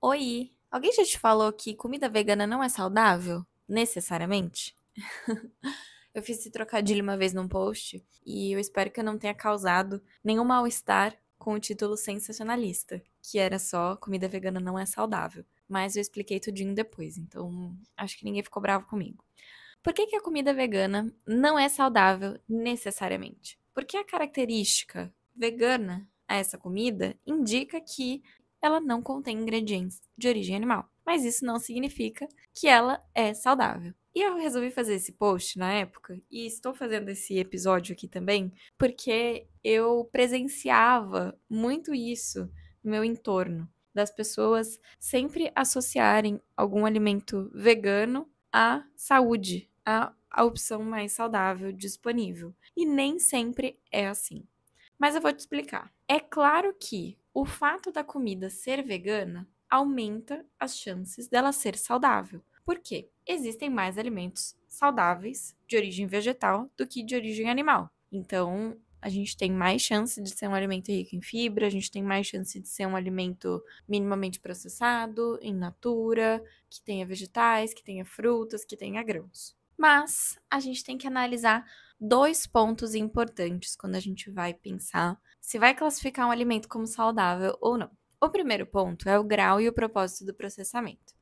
Oi, alguém já te falou que comida vegana não é saudável? Necessariamente? Eu fiz esse trocadilho uma vez num post e eu espero que eu não tenha causado nenhum mal-estar com o título sensacionalista, que era só comida vegana não é saudável. Mas eu expliquei tudinho depois, então acho que ninguém ficou bravo comigo. Por que que a comida vegana não é saudável necessariamente? Porque a característica vegana a essa comida indica que ela não contém ingredientes de origem animal. Mas isso não significa que ela é saudável. E eu resolvi fazer esse post na época, e estou fazendo esse episódio aqui também, porque eu presenciava muito isso no meu entorno, das pessoas sempre associarem algum alimento vegano à saúde, à opção mais saudável disponível. E nem sempre é assim. Mas eu vou te explicar. É claro que o fato da comida ser vegana aumenta as chances dela ser saudável. Por quê? Existem mais alimentos saudáveis de origem vegetal do que de origem animal. Então, a gente tem mais chance de ser um alimento rico em fibra, a gente tem mais chance de ser um alimento minimamente processado, in natura, que tenha vegetais, que tenha frutas, que tenha grãos. Mas a gente tem que analisar dois pontos importantes quando a gente vai pensar se vai classificar um alimento como saudável ou não. O primeiro ponto é o grau e o propósito do processamento.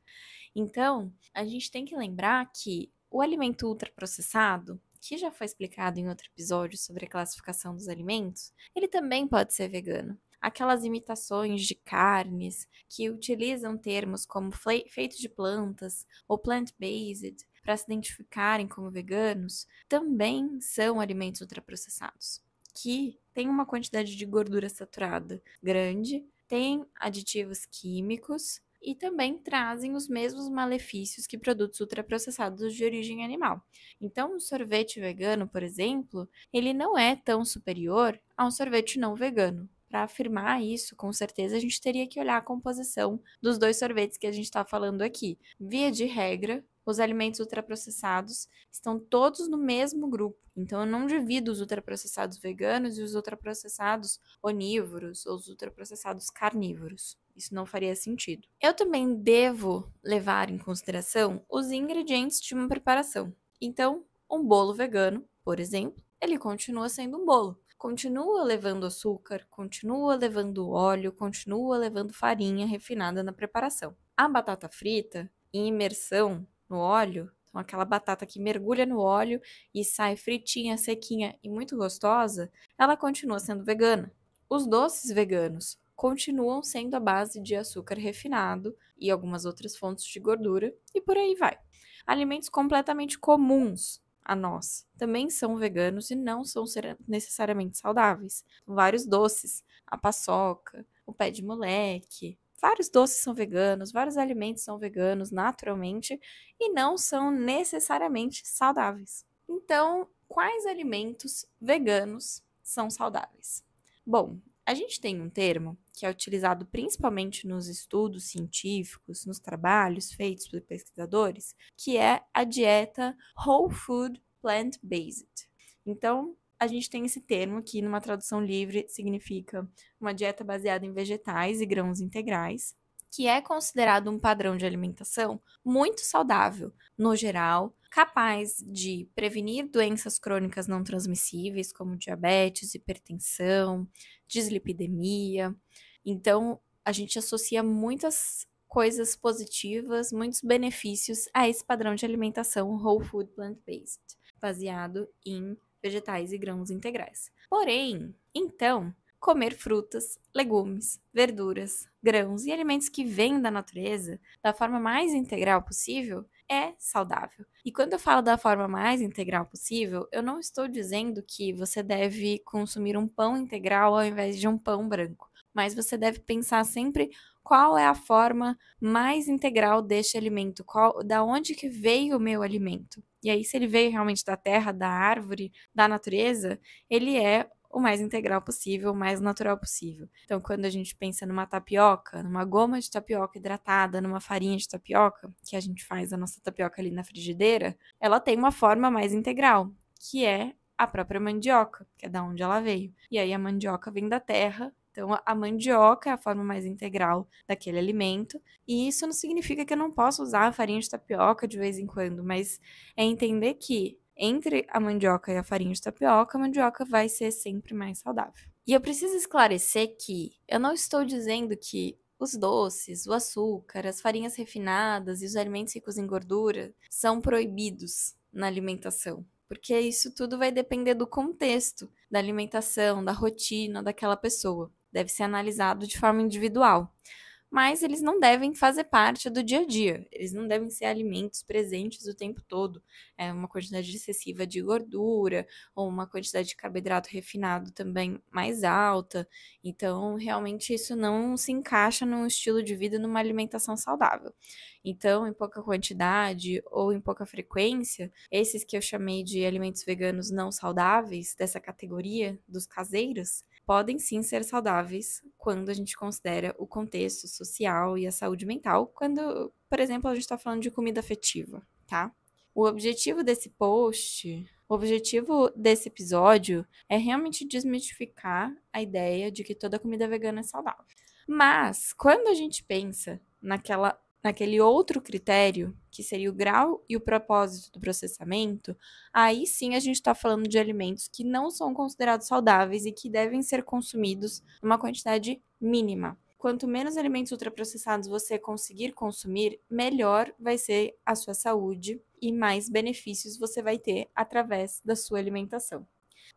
Então, a gente tem que lembrar que o alimento ultraprocessado, que já foi explicado em outro episódio sobre a classificação dos alimentos, ele também pode ser vegano. Aquelas imitações de carnes que utilizam termos como feito de plantas ou plant-based para se identificarem como veganos, também são alimentos ultraprocessados, que têm uma quantidade de gordura saturada grande, têm aditivos químicos e também trazem os mesmos malefícios que produtos ultraprocessados de origem animal. Então, um sorvete vegano, por exemplo, ele não é tão superior a um sorvete não vegano. Para afirmar isso, com certeza a gente teria que olhar a composição dos dois sorvetes que a gente está falando aqui. Via de regra, os alimentos ultraprocessados estão todos no mesmo grupo. Então, eu não divido os ultraprocessados veganos e os ultraprocessados onívoros ou os ultraprocessados carnívoros. Isso não faria sentido. Eu também devo levar em consideração os ingredientes de uma preparação. Então, um bolo vegano, por exemplo, ele continua sendo um bolo. Continua levando açúcar, continua levando óleo, continua levando farinha refinada na preparação. A batata frita, em imersão no óleo, então aquela batata que mergulha no óleo e sai fritinha, sequinha e muito gostosa, ela continua sendo vegana. Os doces veganos continuam sendo à base de açúcar refinado e algumas outras fontes de gordura, e por aí vai. Alimentos completamente comuns a nós também são veganos e não são necessariamente saudáveis. Vários doces, a paçoca, o pé de moleque, vários doces são veganos, vários alimentos são veganos naturalmente e não são necessariamente saudáveis. Então, quais alimentos veganos são saudáveis? Bom, a gente tem um termo que é utilizado principalmente nos estudos científicos, nos trabalhos feitos por pesquisadores, que é a dieta Whole Food Plant-Based. Então, a gente tem esse termo que, numa tradução livre, significa uma dieta baseada em vegetais e grãos integrais, que é considerado um padrão de alimentação muito saudável, no geral, capaz de prevenir doenças crônicas não transmissíveis, como diabetes, hipertensão, dislipidemia. Então, a gente associa muitas coisas positivas, muitos benefícios a esse padrão de alimentação whole food plant-based, baseado em vegetais e grãos integrais. Porém, então, comer frutas, legumes, verduras, grãos e alimentos que vêm da natureza da forma mais integral possível é saudável. E quando eu falo da forma mais integral possível, eu não estou dizendo que você deve consumir um pão integral ao invés de um pão branco, mas você deve pensar sempre qual é a forma mais integral deste alimento, da onde que veio o meu alimento. E aí, se ele veio realmente da terra, da árvore, da natureza, ele é o mais integral possível, o mais natural possível. Então, quando a gente pensa numa tapioca, numa goma de tapioca hidratada, numa farinha de tapioca, que a gente faz a nossa tapioca ali na frigideira, ela tem uma forma mais integral, que é a própria mandioca, que é da onde ela veio. E aí a mandioca vem da terra Então, a mandioca é a forma mais integral daquele alimento, e isso não significa que eu não possa usar a farinha de tapioca de vez em quando, mas é entender que entre a mandioca e a farinha de tapioca, a mandioca vai ser sempre mais saudável. E eu preciso esclarecer que eu não estou dizendo que os doces, o açúcar, as farinhas refinadas e os alimentos ricos em gordura são proibidos na alimentação, porque isso tudo vai depender do contexto da alimentação, da rotina daquela pessoa. Deve ser analisado de forma individual. Mas eles não devem fazer parte do dia a dia. Eles não devem ser alimentos presentes o tempo todo. É uma quantidade excessiva de gordura ou uma quantidade de carboidrato refinado também mais alta. Então, realmente isso não se encaixa num estilo de vida, numa alimentação saudável. Então, em pouca quantidade ou em pouca frequência, esses que eu chamei de alimentos veganos não saudáveis, dessa categoria dos caseiros, podem sim ser saudáveis quando a gente considera o contexto social e a saúde mental, quando, por exemplo, a gente está falando de comida afetiva, tá? O objetivo desse episódio é realmente desmistificar a ideia de que toda comida vegana é saudável. Mas, quando a gente pensa naquele outro critério, que seria o grau e o propósito do processamento, aí sim a gente está falando de alimentos que não são considerados saudáveis e que devem ser consumidos numa quantidade mínima. Quanto menos alimentos ultraprocessados você conseguir consumir, melhor vai ser a sua saúde e mais benefícios você vai ter através da sua alimentação.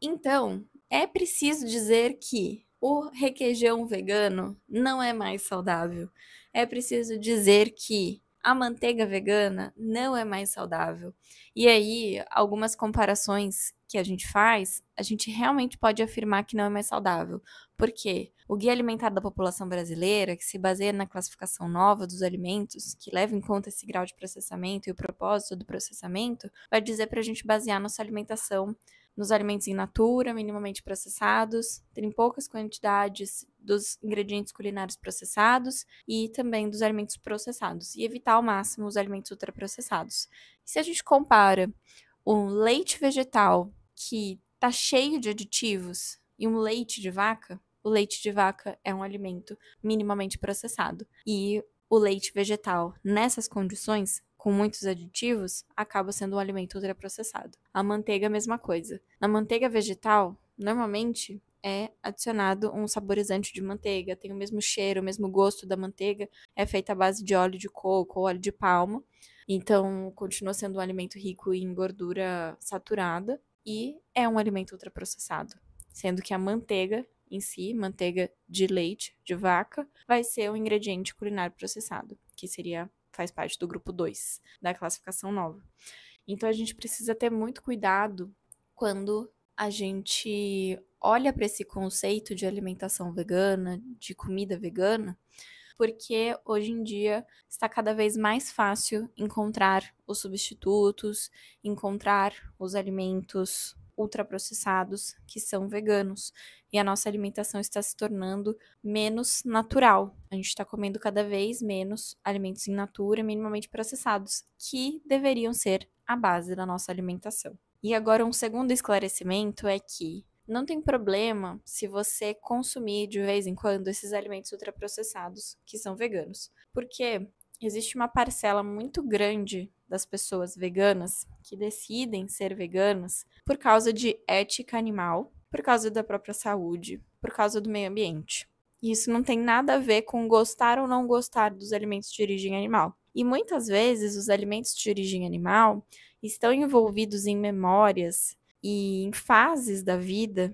Então, é preciso dizer que o requeijão vegano não é mais saudável. É preciso dizer que a manteiga vegana não é mais saudável. E aí, algumas comparações que a gente faz, a gente realmente pode afirmar que não é mais saudável. Por quê? O Guia Alimentar da População Brasileira, que se baseia na classificação nova dos alimentos, que leva em conta esse grau de processamento e o propósito do processamento, vai dizer para a gente basear nossa alimentação nos alimentos in natura, minimamente processados, terem poucas quantidades dos ingredientes culinários processados e também dos alimentos processados, e evitar ao máximo os alimentos ultraprocessados. Se a gente compara um leite vegetal que está cheio de aditivos e um leite de vaca, o leite de vaca é um alimento minimamente processado. E o leite vegetal, nessas condições, com muitos aditivos, acaba sendo um alimento ultraprocessado. A manteiga, a mesma coisa. Na manteiga vegetal, normalmente é adicionado um saborizante de manteiga, tem o mesmo cheiro, o mesmo gosto da manteiga, é feita à base de óleo de coco ou óleo de palma. Então, continua sendo um alimento rico em gordura saturada e é um alimento ultraprocessado, sendo que a manteiga em si, manteiga de leite de vaca, vai ser um ingrediente culinário processado, que faz parte do grupo 2 da classificação nova. Então a gente precisa ter muito cuidado quando a gente olha para esse conceito de alimentação vegana, de comida vegana, porque hoje em dia está cada vez mais fácil encontrar os substitutos, encontrar os alimentos ultraprocessados que são veganos. E a nossa alimentação está se tornando menos natural. A gente está comendo cada vez menos alimentos in natura, minimamente processados, que deveriam ser a base da nossa alimentação. E agora um segundo esclarecimento é que não tem problema se você consumir de vez em quando esses alimentos ultraprocessados que são veganos, porque existe uma parcela muito grande das pessoas veganas que decidem ser veganas por causa de ética animal, por causa da própria saúde, por causa do meio ambiente. E isso não tem nada a ver com gostar ou não gostar dos alimentos de origem animal. E muitas vezes os alimentos de origem animal estão envolvidos em memórias e em fases da vida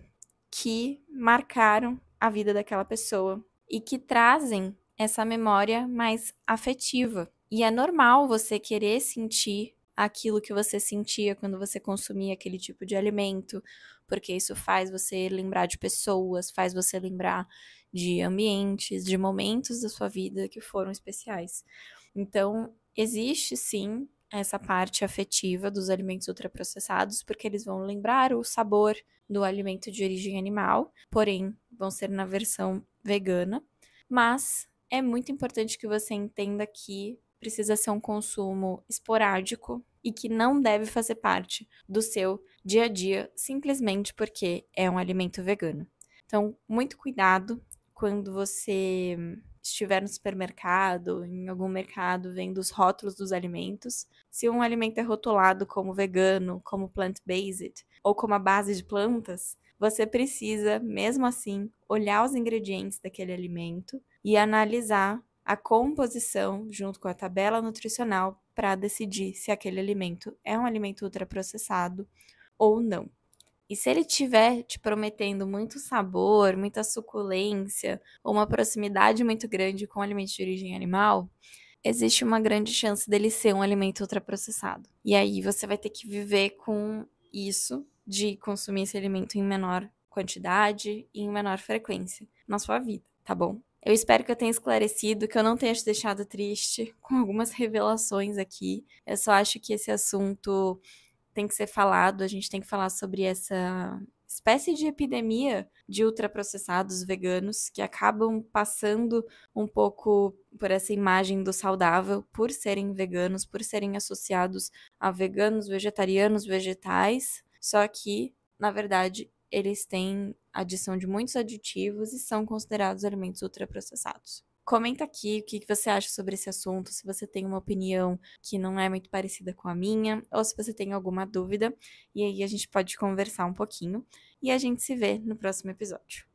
que marcaram a vida daquela pessoa e que trazem essa memória mais afetiva. E é normal você querer sentir aquilo que você sentia quando você consumia aquele tipo de alimento, porque isso faz você lembrar de pessoas, faz você lembrar de ambientes, de momentos da sua vida que foram especiais. Então, existe sim essa parte afetiva dos alimentos ultraprocessados, porque eles vão lembrar o sabor do alimento de origem animal, porém vão ser na versão vegana. Mas é muito importante que você entenda que precisa ser um consumo esporádico e que não deve fazer parte do seu dia a dia simplesmente porque é um alimento vegano. Então, muito cuidado quando você estiver no supermercado, em algum mercado, vendo os rótulos dos alimentos, se um alimento é rotulado como vegano, como plant-based ou como a base de plantas, você precisa, mesmo assim, olhar os ingredientes daquele alimento e analisar a composição junto com a tabela nutricional para decidir se aquele alimento é um alimento ultraprocessado ou não. E se ele estiver te prometendo muito sabor, muita suculência, ou uma proximidade muito grande com alimentos de origem animal, existe uma grande chance dele ser um alimento ultraprocessado. E aí você vai ter que viver com isso, de consumir esse alimento em menor quantidade e em menor frequência na sua vida, tá bom? Eu espero que eu tenha esclarecido, que eu não tenha te deixado triste com algumas revelações aqui. Eu só acho que esse assunto tem que ser falado, a gente tem que falar sobre essa espécie de epidemia de ultraprocessados veganos que acabam passando um pouco por essa imagem do saudável, por serem veganos, por serem associados a veganos, vegetarianos, vegetais, só que, na verdade, eles têm adição de muitos aditivos e são considerados alimentos ultraprocessados. Comenta aqui o que você acha sobre esse assunto, se você tem uma opinião que não é muito parecida com a minha, ou se você tem alguma dúvida, e aí a gente pode conversar um pouquinho, e a gente se vê no próximo episódio.